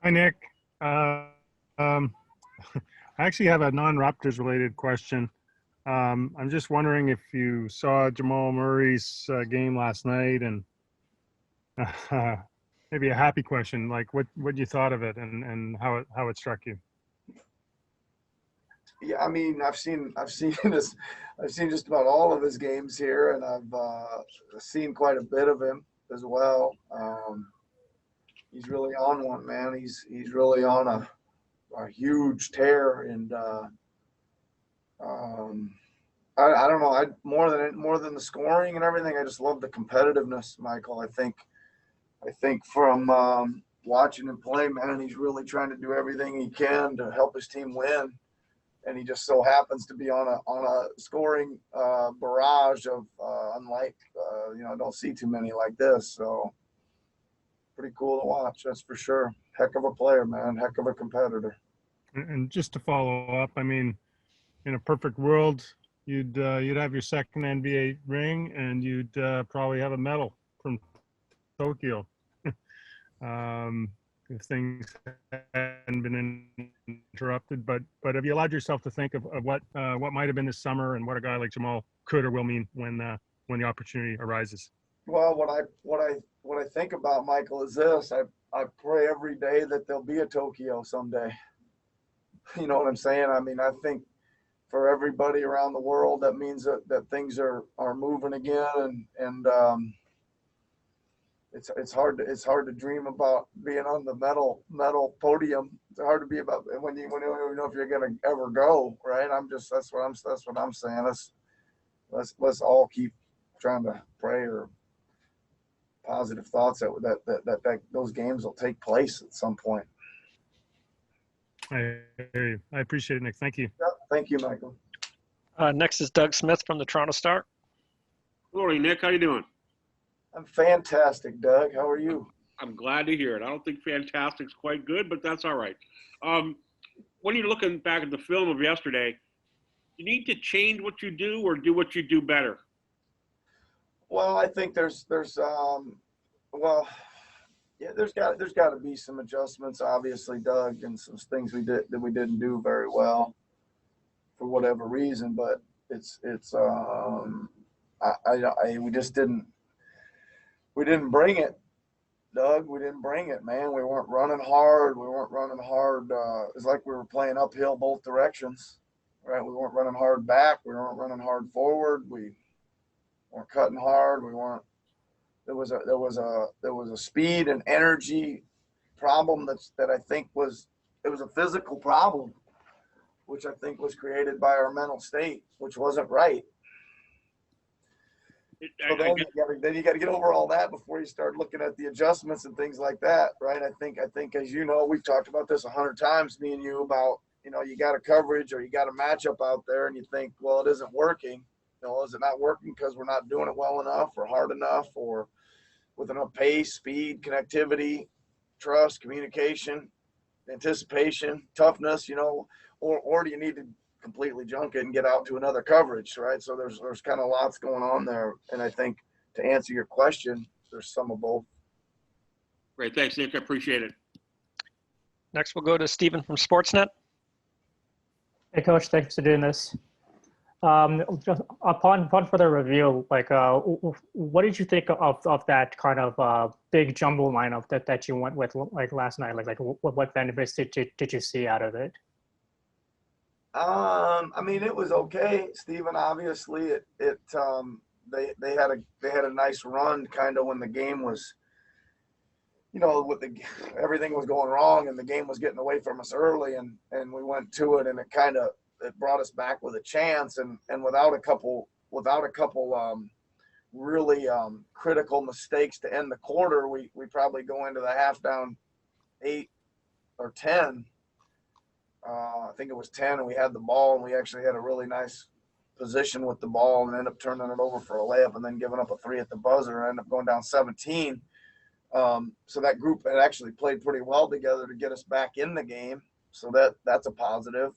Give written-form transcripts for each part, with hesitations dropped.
Hi, Nick. Uh, um, I actually have a non-Raptors related question. I'm just wondering if you saw Jamal Murray's game last night, and uh, maybe a happy question, like what you thought of it and how it struck you. Yeah, I mean, I've seen this, I've seen just about all of his games here, and I've seen quite a bit of him as well. He's really on one, man. He's really on a huge tear, and um, I don't know. I more than the scoring and everything. I just love the competitiveness, Michael. I think from watching him play, man, he's really trying to do everything he can to help his team win, and he just so happens to be on a scoring barrage of unlike I don't see too many like this. So pretty cool to watch, that's for sure. Heck of a player, man. Heck of a competitor. And just to follow up, I mean, in a perfect world, you'd have your second NBA ring, and you'd probably have a medal from Tokyo. um, if things hadn't been interrupted. But have you allowed yourself to think of what might have been this summer and what a guy like Jamal could or will mean when the opportunity arises? Well, what I think about, Michael, is this: I pray every day that there'll be a Tokyo someday. You know what I'm saying? I mean, I think for everybody around the world, that means that things are moving again, and it's hard to dream about being on the medal podium. It's hard to be about when you don't even know if you're gonna ever go, right? That's what I'm saying. Let's all keep trying to pray or positive thoughts that those games will take place at some point. I I appreciate it, Nick. Thank you. Yeah, thank you, Michael. Next is Doug Smith from the Toronto Star. Morning, Nick. How you doing? I'm fantastic, Doug. How are you? I'm glad to hear it. I don't think fantastic's quite good, but that's all right. Um, when you're looking back at the film of yesterday, you need to change what you do or do what you do better. Well, I think well, yeah, there's got to be some adjustments, obviously, Doug, and some things we didn't do very well for whatever reason. But it's we just didn't bring it, Doug. We didn't bring it, man. We weren't running hard. We weren't running hard. It's like we were playing uphill both directions, right? We weren't running hard back. We weren't running hard forward. We weren't cutting hard. We weren't. There was a speed and energy problem that I think was a physical problem, which I think was created by our mental state, which wasn't right. So I then guess you got to get over all that before you start looking at the adjustments and things like that, right? I think as you know, we've talked about this 100 times, me and you, about you got a coverage or you got a matchup out there, and you think, well, it isn't working. Is it not working because we're not doing it well enough or hard enough or with enough pace, speed, connectivity, trust, communication, anticipation, toughness, or do you need to completely junk it and get out to another coverage, right? So there's kind of lots going on there, and I think to answer your question, there's some of both. great. Thanks, Nick. I appreciate it. Next, we'll go to Stephen from Sportsnet. Hey, Coach, thanks for doing this. Just upon further review, what did you think of that kind of big jumble lineup that you went with like last night? What benefits did you see out of it? I mean, it was okay, Stephen. Obviously, they had a nice run kind of when the game was, with everything was going wrong and the game was getting away from us early, and we went to it, and it brought us back with a chance, and without a couple really critical mistakes to end the quarter, we probably go into the half down 8 or 10. I think it was 10, and we had the ball, and we actually had a really nice position with the ball, and ended up turning it over for a layup, and then giving up a three at the buzzer, and ended up going down 17. So that group had actually played pretty well together to get us back in the game. So that's a positive.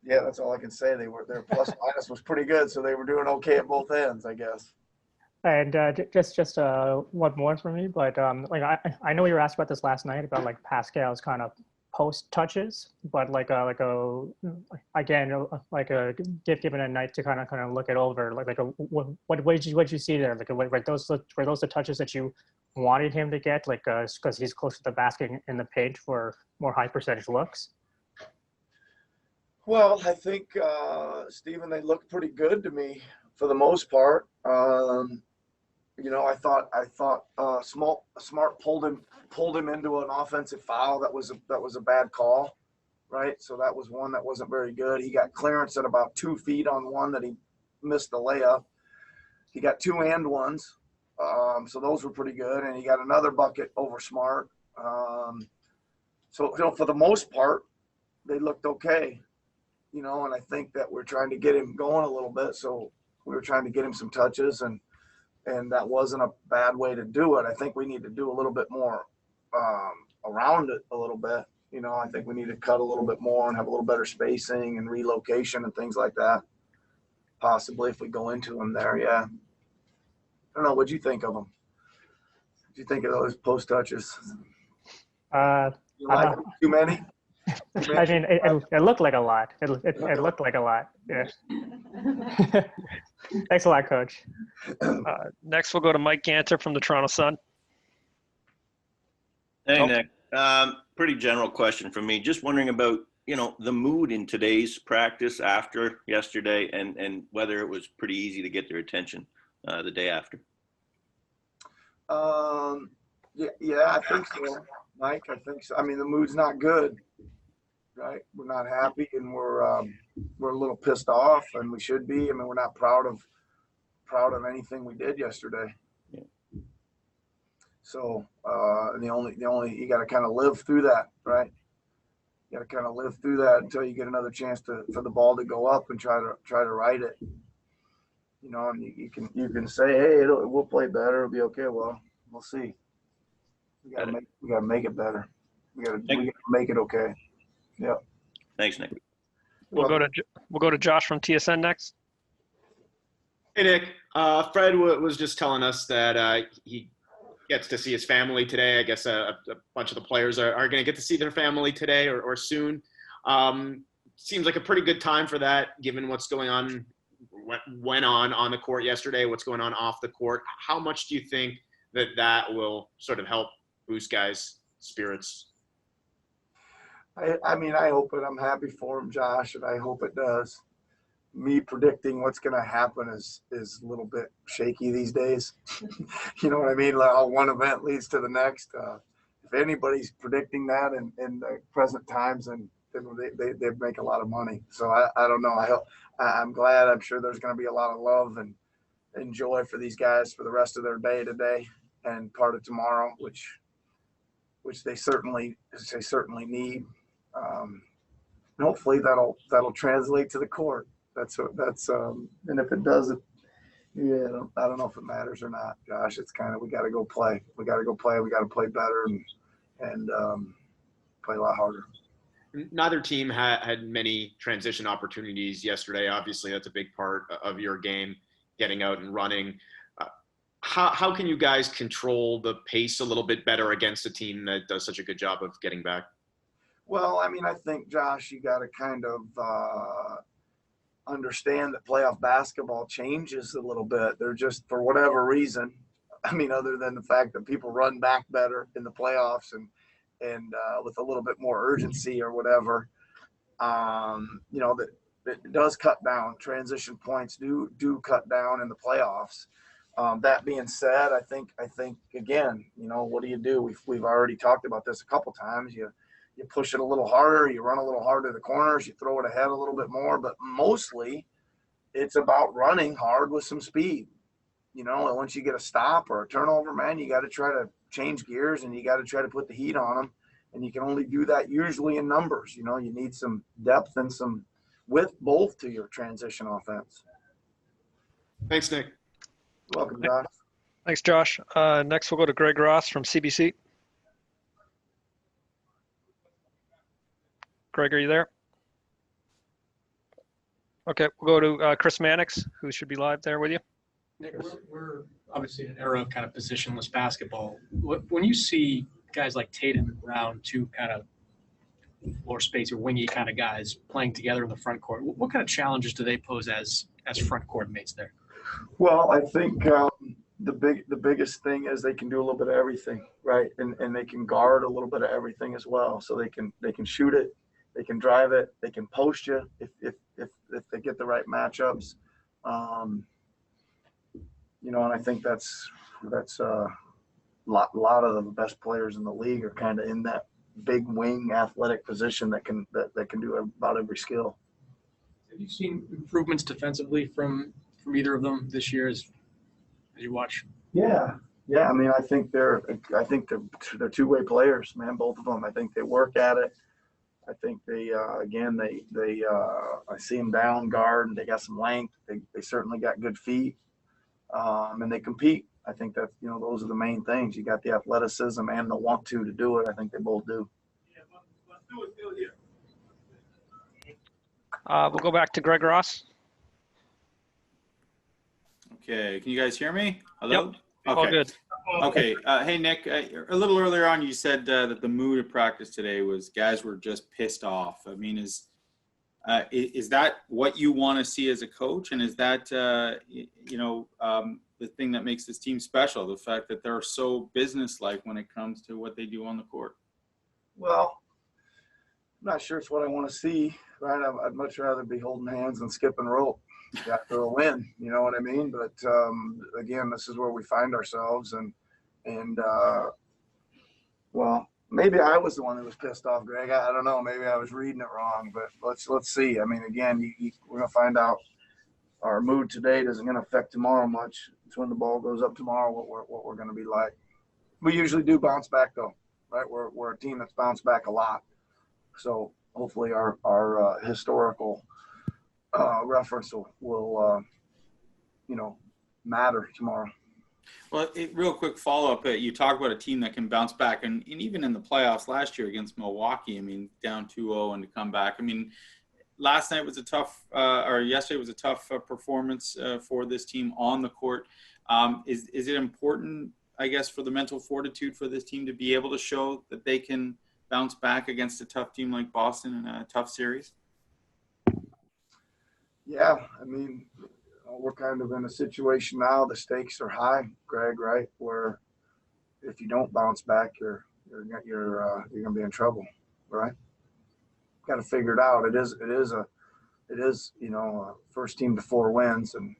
Yeah, that's all I can say. Their plus minus was pretty good, so they were doing okay at both ends, I guess. And just one more for me, but like I know you were asked about this last night about like Pascal's kind of post touches, but given a night to kind of look it over, what did you see there? Like were those the touches that you wanted him to get, like because he's close to the basket in the paint for more high percentage looks? Well, I think Stephen, they looked pretty good to me for the most part. I thought Smart pulled him into an offensive foul that was a bad call, right? So that was one that wasn't very good. He got clearance at about 2 feet on one that he missed the layup. He got 2 and ones, so those were pretty good, and he got another bucket over Smart. So for the most part, they looked okay, and I think that we're trying to get him going a little bit. So we were trying to get him some touches, and that wasn't a bad way to do it. I think we need to do a little bit more around it a little bit. I think we need to cut a little bit more and have a little better spacing and relocation and things like that. Possibly if we go into him there, yeah. I don't know. What'd you think of him? What'd you think of those post touches? You like them? Too many? I mean, it looked like a lot. It looked like a lot. Yeah. Thanks a lot, Coach. Next, we'll go to Mike Ganter from the Toronto Sun. Hey, Nick. Pretty general question from me. Just wondering about, the mood in today's practice after yesterday and whether it was pretty easy to get their attention the day after. Yeah, I think so, Mike. I think so. I mean, the mood's not good, right? We're not happy, and we're a little pissed off, and we should be. I mean, we're not proud of anything we did yesterday. Yeah. So the only you got to kind of live through that, right? You got to kind of live through that until you get another chance for the ball to go up and try to right it. And you can say, hey, we'll play better, it'll be okay. Well, we'll see. We gotta make it better. We gotta make it okay. Yeah. Thanks, Nick. We'll go to Josh from TSN next. Hey, Nick. Fred was just telling us that he gets to see his family today. I guess a bunch of the players are going to get to see their family today or soon. Seems like a pretty good time for that, given what's going on, what went on the court yesterday, what's going on off the court. How much do you think that will sort of help boost guys' spirits? I mean, I hope it. I'm happy for him, Josh, and I hope it does. Me predicting what's going to happen is a little bit shaky these days. You know what I mean? Like one event leads to the next. If anybody's predicting that in the present times, then they make a lot of money. So I don't know. I'm glad. I'm sure there's going to be a lot of love and joy for these guys for the rest of their day today and part of tomorrow, which they certainly need. And hopefully that'll translate to the court. And if it doesn't, I don't know if it matters or not, Josh. It's kind of, we got to go play. We got to play better and play a lot harder. Neither team had many transition opportunities yesterday. Obviously, that's a big part of your game, getting out and running. How can you guys control the pace a little bit better against a team that does such a good job of getting back? Well, I mean, I think, Josh, you got to kind of understand that playoff basketball changes a little bit. They're just, for whatever reason, I mean, other than the fact that people run back better in the playoffs and with a little bit more urgency or whatever, that it does cut down. Transition points do cut down in the playoffs. That being said, I think again, what do? We've already talked about this a couple times. You push it a little harder, you run a little harder to the corners, you throw it ahead a little bit more, but mostly it's about running hard with some speed. And once you get a stop or a turnover, man, you got to try to change gears and you got to try to put the heat on them. And you can only do that usually in numbers. You need some depth and some width both to your transition offense. Thanks, Nick. Welcome, Josh. Thanks, Josh. Next, we'll go to Greg Ross from CBC. Greg, are you there? Okay, we'll go to Chris Mannix, who should be live there with you. Nick, we're obviously in an era of kind of positionless basketball. When you see guys like Tatum and Brown, two kind of floor space or wingy kind of guys playing together in the front court, what kind of challenges do they pose as front court mates there? Well, I think the biggest thing is they can do a little bit of everything, right? And they can guard a little bit of everything as well. So they can shoot it, they can drive it, they can post you if they get the right matchups. And I think that's a lot of the best players in the league are kind of in that big wing athletic position that can do about every skill. Have you seen improvements defensively from either of them this year as you watch? Yeah. I mean, I think they're two-way players, man. Both of them. I think they work at it. I think they I see them down guard and they got some length. They certainly got good feet, and they compete. I think that those are the main things. You got the athleticism and the want to do it. I think they both do. We'll go back to Greg Ross. Okay, can you guys hear me? Hello? Yep. All good. Okay. Hey, Nick, a little earlier on, you said that the mood of practice today was guys were just pissed off. I mean, is that what you want to see as a coach? And is that, the thing that makes this team special, the fact that they're so businesslike when it comes to what they do on the court? Well, I'm not sure it's what I want to see, right? I'd much rather be holding hands and skipping rope after a win, you know what I mean? But again, this is where we find ourselves, and well, maybe I was the one that was pissed off, Greg. I don't know. Maybe I was reading it wrong, but let's see. I mean, again, we're gonna find out. Our mood today isn't gonna affect tomorrow much. It's when the ball goes up tomorrow what we're gonna be like. We usually do bounce back though, right? We're a team that's bounced back a lot, so hopefully our historical reference will matter tomorrow. Well, real quick follow-up. You talk about a team that can bounce back, and even in the playoffs last year against Milwaukee, I mean, down 2-0 and to come back. I mean, yesterday was a tough performance for this team on the court. Is it important, I guess, for the mental fortitude for this team to be able to show that they can bounce back against a tough team like Boston in a tough series? Yeah, I mean, we're kind of in a situation now. The stakes are high, Greg, right? Where if you don't bounce back, you're gonna be in trouble, right? Got to figure it out. It is a first team to 4 wins, and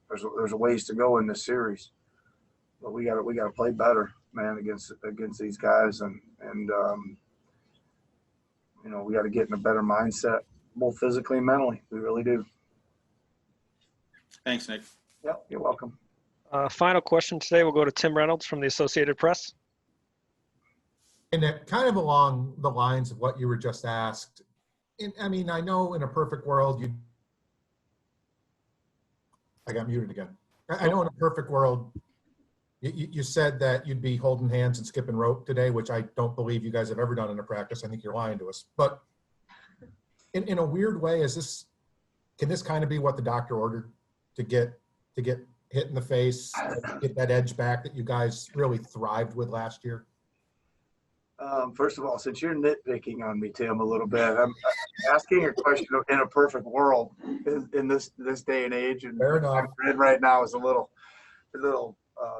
there's a ways to go in this series, but we got to play better, man, against these guys, and we got to get in a better mindset, both physically and mentally. We really do. Thanks, Nick. Yeah, you're welcome. Final question today. We'll go to Tim Reynolds from the Associated Press. And kind of along the lines of what you were just asked, I mean, I know in a perfect world, I got muted again. I know in a perfect world, you said that you'd be holding hands and skipping rope today, which I don't believe you guys have ever done in a practice. I think you're lying to us. But in a weird way, can this kind of be what the doctor ordered to get hit in the face, get that edge back that you guys really thrived with last year? First of all, since you're nitpicking on me, Tim, a little bit, I'm asking a question in a perfect world in this day and age, and fair enough. Right now is a little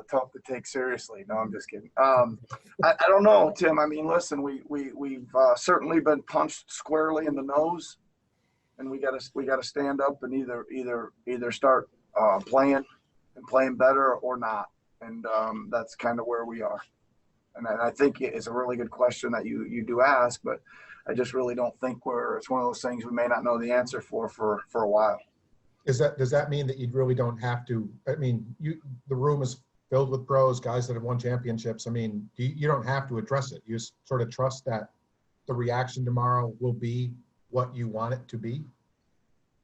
tough to take seriously. No, I'm just kidding. I don't know, Tim. I mean, listen, we've certainly been punched squarely in the nose, and we gotta stand up and either start playing better or not, and that's kind of where we are. And I think it's a really good question that you do ask, but I just really don't think it's one of those things we may not know the answer for a while. Does that mean that you really don't have to? I mean, the room is filled with pros, guys that have won championships. I mean, you don't have to address it. You just sort of trust that the reaction tomorrow will be what you want it to be.